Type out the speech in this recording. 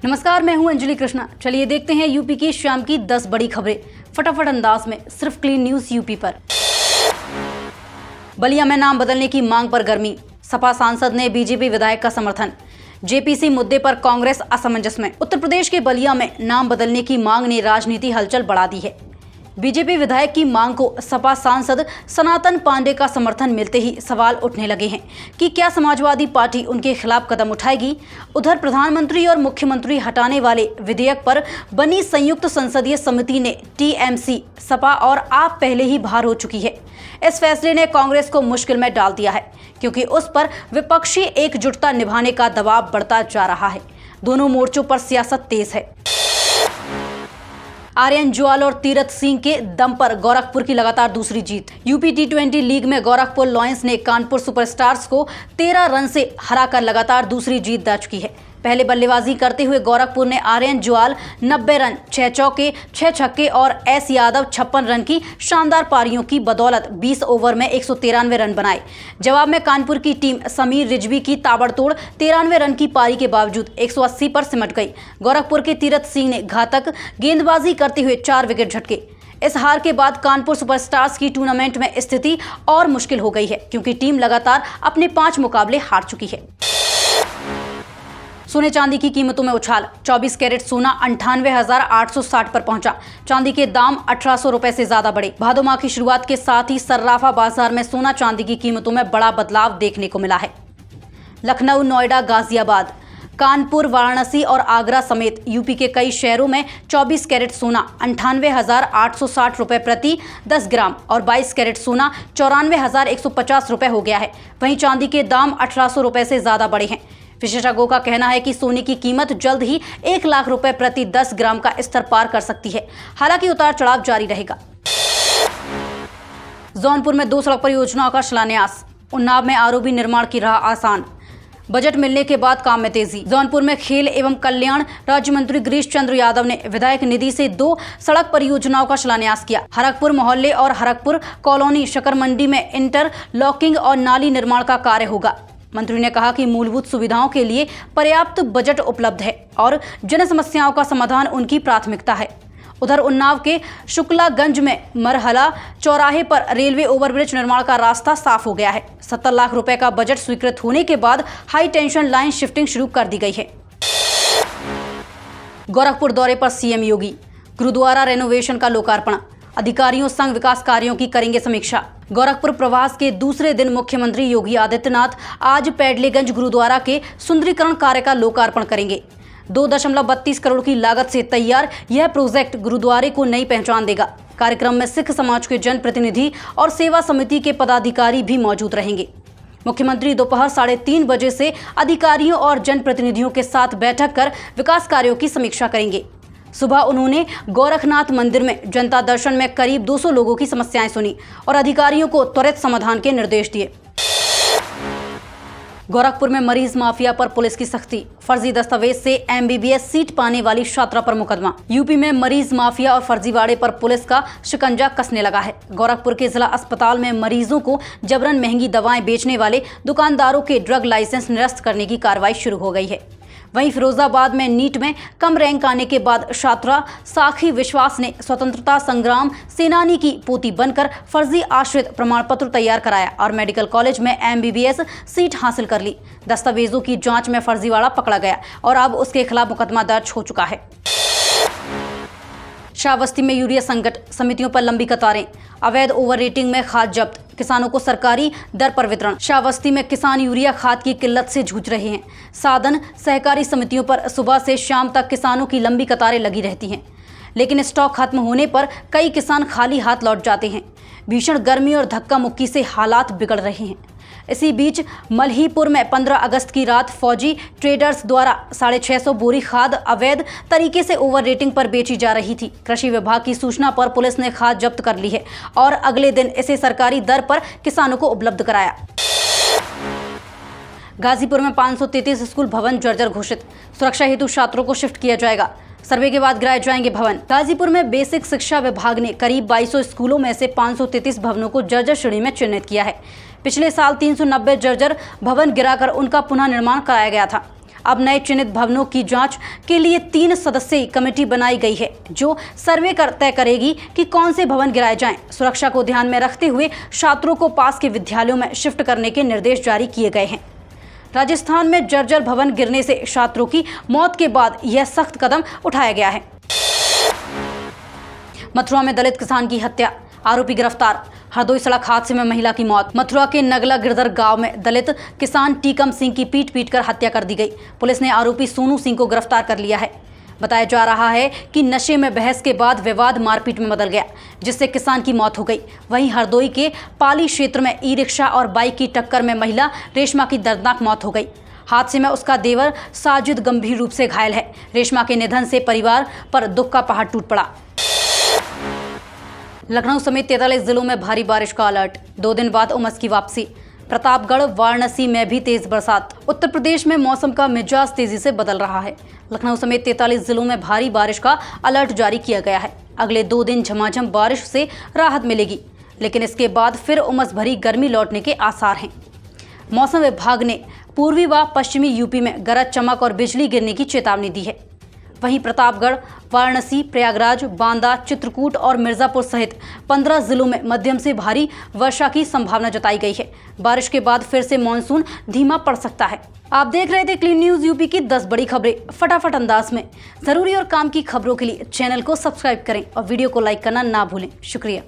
नमस्कार, मैं हूं अंजलि कृष्णा। चलिए देखते हैं यूपी की शाम की 10 बड़ी खबरें फटाफट अंदाज में, सिर्फ क्लीन न्यूज यूपी पर। बलिया में नाम बदलने की मांग पर गर्मी, सपा सांसद ने बीजेपी विधायक का समर्थन। जेपीसी मुद्दे पर कांग्रेस असमंजस में। उत्तर प्रदेश के बलिया में नाम बदलने की मांग ने राजनीति हलचल बढ़ा दी है। बीजेपी विधायक की मांग को सपा सांसद सनातन पांडे का समर्थन मिलते ही सवाल उठने लगे हैं कि क्या समाजवादी पार्टी उनके खिलाफ कदम उठाएगी। उधर प्रधानमंत्री और मुख्यमंत्री हटाने वाले विधेयक पर बनी संयुक्त संसदीय समिति ने टीएमसी, सपा और आप पहले ही बाहर हो चुकी है। इस फैसले ने कांग्रेस को मुश्किल में डाल दिया है, क्योंकि उस पर विपक्षी एकजुटता निभाने का दबाव बढ़ता जा रहा है। दोनों मोर्चों पर सियासत तेज है। आर्यन जुआल और तीरथ सिंह के दम पर गोरखपुर की लगातार दूसरी जीत। यूपी T20 लीग में गोरखपुर लॉयंस ने कानपुर सुपरस्टार्स को 13 रन से हराकर लगातार दूसरी जीत दर्ज की है। पहले बल्लेबाजी करते हुए गोरखपुर ने आर्यन जुआल 90 रन, 6 चौके, 6 छक्के और एस यादव 56 रन की शानदार पारियों की बदौलत 20 ओवर में 193 रन बनाए। जवाब में कानपुर की टीम समीर रिजवी की ताबड़तोड़ 93 रन की पारी के बावजूद 180 पर सिमट गई। गोरखपुर के तीरथ सिंह ने घातक गेंदबाजी करते हुए 4 विकेट झटके। इस हार के बाद कानपुर सुपरस्टार्स की टूर्नामेंट में स्थिति और मुश्किल हो गई है, क्योंकि टीम लगातार अपने 5 मुकाबले हार चुकी है। सोने चांदी की कीमतों में उछाल। 24 कैरेट सोना 98,860 पर पहुंचा। चांदी के दाम 1,800 रुपए से ज्यादा बढ़े। भादो माह की शुरुआत के साथ ही सर्राफा बाजार में सोना चांदी की कीमतों में बड़ा बदलाव देखने को मिला है। लखनऊ, नोएडा, गाजियाबाद, कानपुर, वाराणसी और आगरा समेत यूपी के कई शहरों में 24 कैरेट सोना 98,860 रुपए प्रति 10 ग्राम और 22 कैरेट सोना 94,150 रुपए हो गया है। वहीं चांदी के दाम 1,800 रुपए से ज्यादा बढ़े हैं। विशेषज्ञों का कहना है कि सोने की कीमत जल्द ही 1 लाख रुपए प्रति 10 ग्राम का स्तर पार कर सकती है। हालांकि उतार चढ़ाव जारी रहेगा। जौनपुर में 2 सड़क परियोजनाओं का शिलान्यास। उन्नाव में आरओबी निर्माण की राह आसान। बजट मिलने के बाद काम में तेजी। जौनपुर में खेल एवं कल्याण राज्य मंत्री गिरीश चंद्र यादव ने विधायक निधि से 2 सड़क परियोजनाओं का शिलान्यास किया। हरकपुर मोहल्ले और हरकपुर कॉलोनी शकर मंडी में इंटरलॉकिंग और नाली निर्माण का कार्य होगा। मंत्री ने कहा कि मूलभूत सुविधाओं के लिए पर्याप्त बजट उपलब्ध है और जन समस्याओं का समाधान उनकी प्राथमिकता है। उधर उन्नाव के शुक्लागंज में मरहला चौराहे पर रेलवे ओवरब्रिज निर्माण का रास्ता साफ हो गया है। 70 लाख रुपए का बजट स्वीकृत होने के बाद हाई टेंशन लाइन शिफ्टिंग शुरू कर दी गई है। गोरखपुर दौरे पर सीएम योगी। गुरुद्वारा रेनोवेशन का लोकार्पण। अधिकारियों संग विकास कार्यों की करेंगे समीक्षा। गोरखपुर प्रवास के दूसरे दिन मुख्यमंत्री योगी आदित्यनाथ आज पैडलेगंज गुरुद्वारा के सुंदरीकरण कार्य का लोकार्पण करेंगे। 2.32 करोड़ की लागत से तैयार यह प्रोजेक्ट गुरुद्वारे को नई पहचान देगा। कार्यक्रम में सिख समाज के जनप्रतिनिधि और सेवा समिति के पदाधिकारी भी मौजूद रहेंगे। मुख्यमंत्री दोपहर 3:30 बजे से अधिकारियों और जनप्रतिनिधियों के साथ बैठक कर विकास कार्यों की समीक्षा करेंगे। सुबह उन्होंने गोरखनाथ मंदिर में जनता दर्शन में करीब 200 लोगों की समस्याएं सुनी और अधिकारियों को त्वरित समाधान के निर्देश दिए। गोरखपुर में मरीज माफिया पर पुलिस की सख्ती। फर्जी दस्तावेज से MBBS सीट पाने वाली छात्रा पर मुकदमा। यूपी में मरीज माफिया और फर्जीवाड़े पर पुलिस का शिकंजा कसने लगा है। गोरखपुर के जिला अस्पताल में मरीजों को जबरन महंगी दवाएं बेचने वाले दुकानदारों के ड्रग लाइसेंस निरस्त करने की कार्रवाई शुरू हो गई है। वहीं फिरोजाबाद में नीट में कम रैंक आने के बाद छात्रा साखी विश्वास ने स्वतंत्रता संग्राम सेनानी की पोती बनकर फर्जी आश्रित प्रमाण पत्र तैयार कराया और मेडिकल कॉलेज में MBBS सीट हासिल कर ली। दस्तावेजों की जांच में फर्जीवाड़ा पकड़ा गया और अब उसके खिलाफ मुकदमा दर्ज हो चुका है। श्रावस्ती में यूरिया संकट, समितियों पर लंबी कतारें। अवैध ओवर रेटिंग में खाद जब्त, किसानों को सरकारी दर पर वितरण। श्रावस्ती में किसान यूरिया खाद की किल्लत से जूझ रहे हैं। साधन सहकारी समितियों पर सुबह से शाम तक किसानों की लंबी कतारें लगी रहती हैं, लेकिन स्टॉक खत्म होने पर कई किसान खाली हाथ लौट जाते हैं। भीषण गर्मी और धक्का मुक्की से हालात बिगड़ रहे हैं। इसी बीच मल्हीपुर में 15 अगस्त की रात फौजी ट्रेडर्स द्वारा 650 बोरी खाद अवैध तरीके से ओवर रेटिंग पर बेची जा रही थी। कृषि विभाग की सूचना पर पुलिस ने खाद जब्त कर ली है और अगले दिन इसे सरकारी दर पर किसानों को उपलब्ध कराया। गाजीपुर में 533 स्कूल भवन जर्जर घोषित। सुरक्षा हेतु छात्रों को शिफ्ट किया जाएगा। सर्वे के बाद गिराए जाएंगे भवन। गाजीपुर में बेसिक शिक्षा विभाग ने करीब 2200 स्कूलों में से 533 भवनों को जर्जर श्रेणी में चिन्हित किया है। पिछले साल 390 जर्जर भवन गिराकर उनका पुनः निर्माण कराया गया था। अब नए चयनित भवनों की जांच के लिए 3 सदस्यीय कमेटी बनाई गई है, जो सर्वे कर तय करेगी कि कौन से भवन गिराए जाएं। सुरक्षा को ध्यान में रखते हुए छात्रों को पास के विद्यालयों में शिफ्ट करने के निर्देश जारी किए गए हैं। राजस्थान में जर्जर भवन गिरने से छात्रों की मौत के बाद यह सख्त कदम उठाया गया है। मथुरा में दलित किसान की हत्या, आरोपी गिरफ्तार। हरदोई सड़क हादसे में महिला की मौत। मथुरा के नगला गिरधर गांव में दलित किसान टीकम सिंह की पीट कर हत्या कर दी गई। पुलिस ने आरोपी सोनू सिंह को गिरफ्तार कर लिया है। बताया जा रहा है कि नशे में बहस के बाद विवाद मारपीट में बदल गया, जिससे किसान की मौत हो गई। वहीं हरदोई के पाली क्षेत्र में ई रिक्शा और बाइक की टक्कर में महिला रेशमा की दर्दनाक मौत हो गई। हादसे में उसका देवर साजिद गंभीर रूप से घायल है। रेशमा के निधन से परिवार पर दुख का पहाड़ टूट पड़ा। लखनऊ समेत 43 जिलों में भारी बारिश का अलर्ट। 2 दिन बाद उमस की वापसी। प्रतापगढ़, वाराणसी में भी तेज बरसात। उत्तर प्रदेश में मौसम का मिजाज तेजी से बदल रहा है। लखनऊ समेत 43 जिलों में भारी बारिश का अलर्ट जारी किया गया है। अगले 2 दिन झमाझम बारिश से राहत मिलेगी, लेकिन इसके बाद फिर उमस भरी गर्मी लौटने के आसार हैं। मौसम विभाग ने पूर्वी व पश्चिमी यूपी में गरज चमक और बिजली गिरने की चेतावनी दी है। वहीं प्रतापगढ़, वाराणसी, प्रयागराज, बांदा, चित्रकूट और मिर्जापुर सहित 15 जिलों में मध्यम से भारी वर्षा की संभावना जताई गई है। बारिश के बाद फिर से मानसून धीमा पड़ सकता है। आप देख रहे थे क्लीन न्यूज यूपी की 10 बड़ी खबरें फटाफट अंदाज में। जरूरी और काम की खबरों के लिए चैनल को सब्सक्राइब करें और वीडियो को लाइक करना ना भूलें। शुक्रिया।